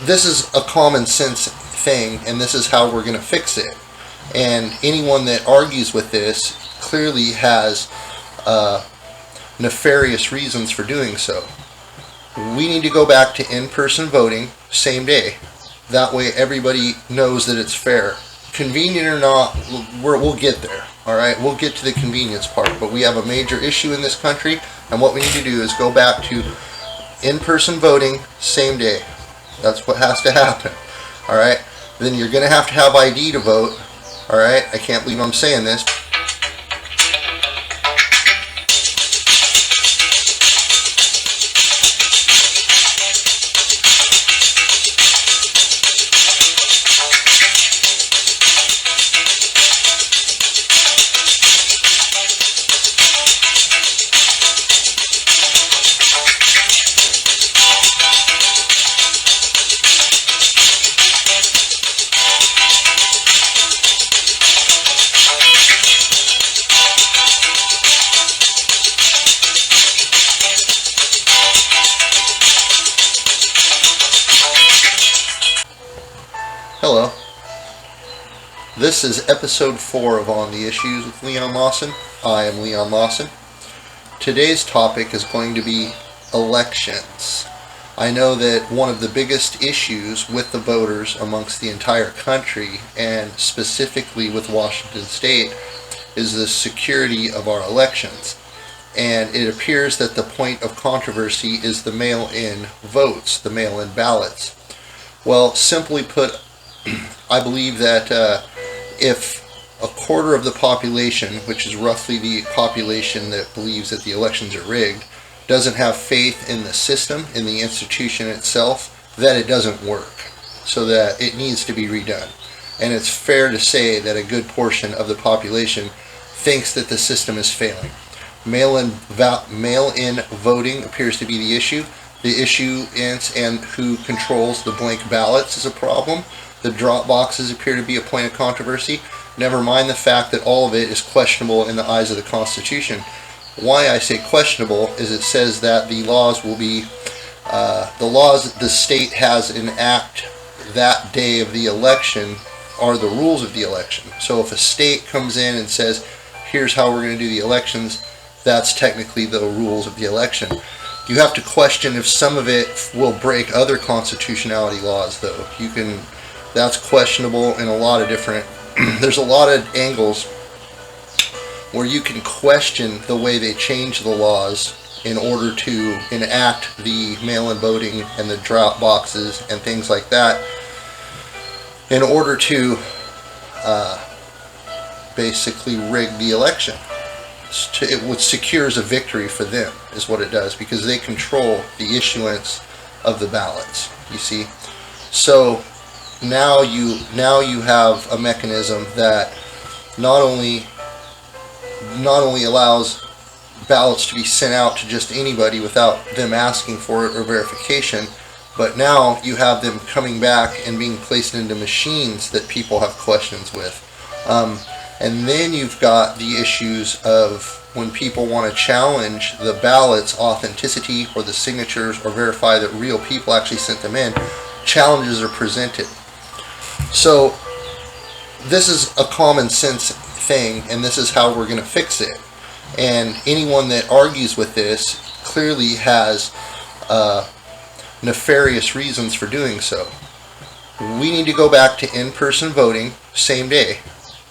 this is a common sense thing, and this is how we're going to fix it. And anyone that argues with this clearly has nefarious reasons for doing so. We need to go back to in-person voting same day. That way everybody knows that it's fair. Convenient or not, we'll get there. All right, we'll get to the convenience part, but we have a major issue in this country, and what we need to do is go back to in-person voting same day. That's what has to happen. All right, then you're going to have ID to vote. All right, I can't believe I'm saying this. Hello. This is episode 4 of On the Issues with Leon Lawson. I am Leon Lawson. Today's topic is going to be elections. I know that one of the biggest issues with the voters amongst the entire country, and specifically with Washington State, is the security of our elections. And it appears that the point of controversy is the mail-in votes, the mail-in ballots. Well, simply put, I believe that if a quarter of the population, which is roughly the population that believes that the elections are rigged, doesn't have faith in the system, in the institution itself, then it doesn't work. So that it needs to be redone. And it's fair to say that a good portion of the population thinks that the system is failing. Mail-in voting appears to be the issue. The issue is, and who controls the blank ballots is a problem. The drop boxes appear to be a point of controversy. Never mind the fact that all of it is questionable in the eyes of the Constitution. Why I say questionable is it says that the laws will be, the laws the state has enact that day of the election are the rules of the election. So if a state comes in and says, here's how we're going to do the elections, that's technically the rules of the election. You have to question if some of it will break other constitutionality laws, though. That's questionable in a lot of different, there's a lot of angles where you can question the way they change the laws in order to enact the mail-in voting and the drop boxes and things like that, in order to basically rig the election. It secures a victory for them, is what it does, because they control the issuance of the ballots, you see. So now you have a mechanism that not only allows ballots to be sent out to just anybody without them asking for it or verification, but now you have them coming back and being placed into machines that people have questions with. And then you've got the issues of when people want to challenge the ballot's authenticity or the signatures or verify that real people actually sent them in, challenges are presented. So this is a common sense thing, and this is how we're going to fix it. And anyone that argues with this clearly has nefarious reasons for doing so. We need to go back to in-person voting same day.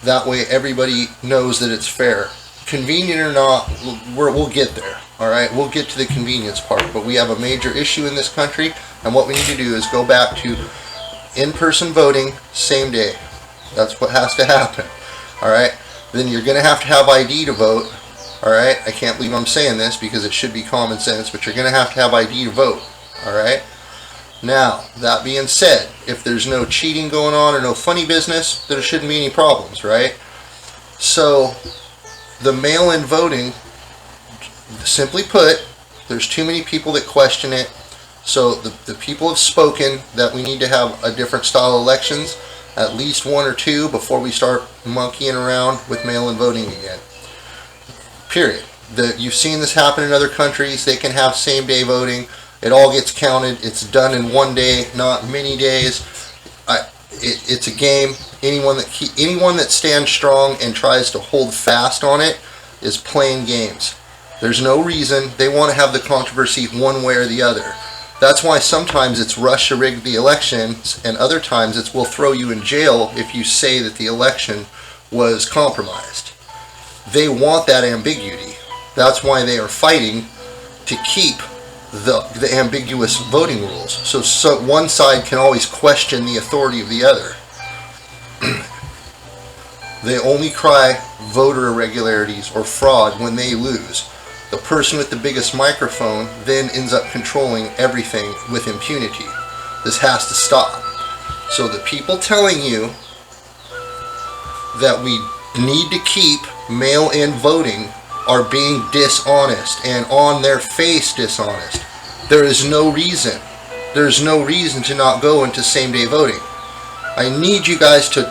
That way everybody knows that it's fair. Convenient or not, we'll get there. All right, we'll get to the convenience part, but we have a major issue in this country, and what we need to do is go back to in-person voting same day. That's what has to happen. All right, then you're going to have ID to vote. All right, I can't believe I'm saying this because it should be common sense, but you're going to have ID to vote. All right. Now, that being said, if there's no cheating going on or no funny business, there shouldn't be any problems, right? So, the mail-in voting, simply put, there's too many people that question it. So, the people have spoken that we need to have a different style of elections, at least one or two, before we start monkeying around with mail-in voting again. Period. You've seen this happen in other countries. They can have same-day voting. It all gets counted. It's done in one day, not many days. It's a game. Anyone that stands strong and tries to hold fast on it is playing games. There's no reason. They want to have the controversy one way or the other. That's why sometimes it's rush to rig the elections, and other times it's we'll throw you in jail if you say that the election was compromised. They want that ambiguity. That's why they are fighting to keep the ambiguous voting rules. So one side can always question the authority of the other. They only cry voter irregularities or fraud when they lose. The person with the biggest microphone then ends up controlling everything with impunity. This has to stop. So the people telling you that we need to keep mail-in voting are being dishonest, and on their face dishonest. There is no reason. There's no reason to not go into same-day voting. I need you guys to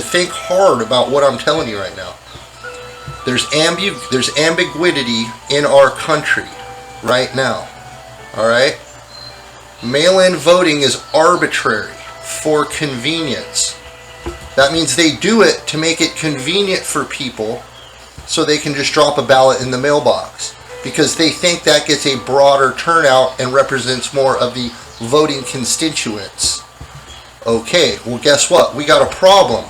think hard about what I'm telling you right now. There's ambiguity in our country right now. Alright? Mail-in voting is arbitrary for convenience. That means they do it to make it convenient for people so they can just drop a ballot in the mailbox, because they think that gets a broader turnout and represents more of the voting constituents. Okay, well guess what? We got a problem.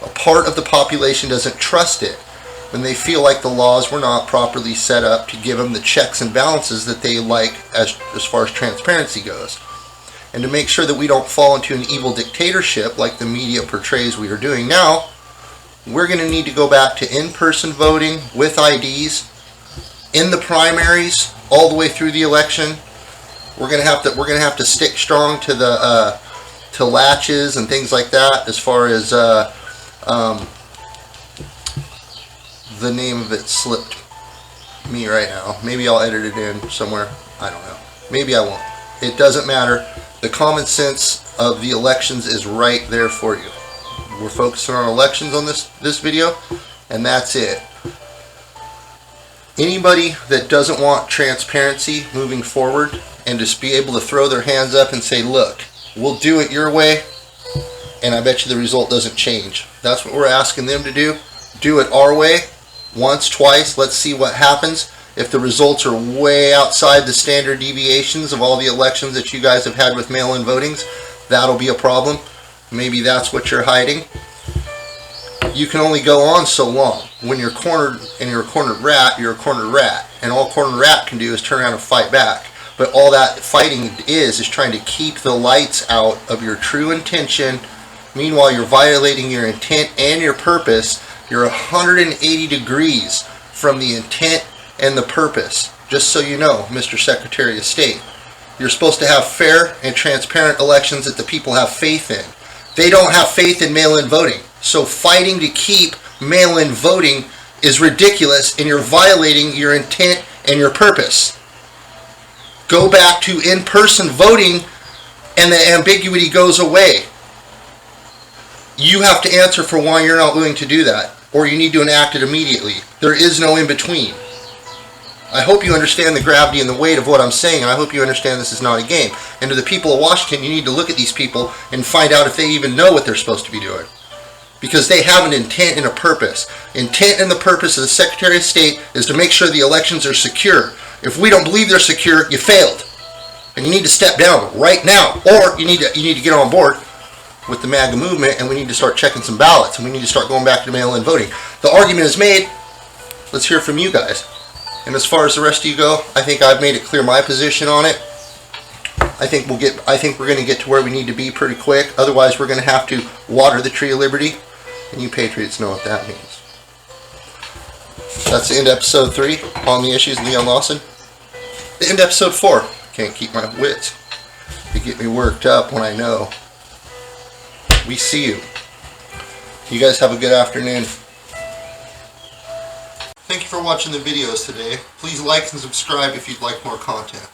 A part of the population doesn't trust it when they feel like the laws were not properly set up to give them the checks and balances that they like as far as transparency goes. And to make sure that we don't fall into an evil dictatorship like the media portrays we are doing now, we're going to need to go back to in-person voting with IDs in the primaries all the way through the election. We're going to have to stick strong to the to latches and things like that. As far as the name of it slipped me right now. Maybe I'll edit it in somewhere. I don't know. Maybe I won't. It doesn't matter. The common sense of the elections is right there for you. We're focusing on elections on this video, and that's it. Anybody that doesn't want transparency moving forward and just be able to throw their hands up and say, look, we'll do it your way, and I bet you the result doesn't change. That's what we're asking them to do. Do it our way, once, twice. Let's see what happens. If the results are way outside the standard deviations of all the elections that you guys have had with mail-in votings, that'll be a problem. Maybe that's what you're hiding. You can only go on so long. When you're cornered and you're a cornered rat, you're a cornered rat. And all a cornered rat can do is turn around and fight back. But all that fighting is trying to keep the lights out of your true intention. Meanwhile, you're violating your intent and your purpose. You're 180 degrees from the intent and the purpose. Just so you know, Mr. Secretary of State. You're supposed to have fair and transparent elections that the people have faith in. They don't have faith in mail-in voting. So fighting to keep mail-in voting is ridiculous, and you're violating your intent and your purpose. Go back to in-person voting and the ambiguity goes away. You have to answer for why you're not willing to do that, or you need to enact it immediately. There is no in-between. I hope you understand the gravity and the weight of what I'm saying, and I hope you understand this is not a game. And to the people of Washington, you need to look at these people and find out if they even know what they're supposed to be doing. Because they have an intent and a purpose. Intent and the purpose of the Secretary of State is to make sure the elections are secure. If we don't believe they're secure, you failed. And you need to step down right now. Or you need to get on board with the MAGA movement, and we need to start checking some ballots, and we need to start going back to mail-in voting. The argument is made. Let's hear from you guys. And as far as the rest of you go, I think I've made it clear my position on it. I think we're going to get to where we need to be pretty quick. Otherwise, we're going to have to water the tree of liberty. And you patriots know what that means. That's the end of episode 3 on the issues of Leon Lawson. The end of episode 4. Can't keep my wits. They get me worked up when I know. We see you. You guys have a good afternoon. Thank you for watching the videos today. Please like and subscribe if you'd like more content.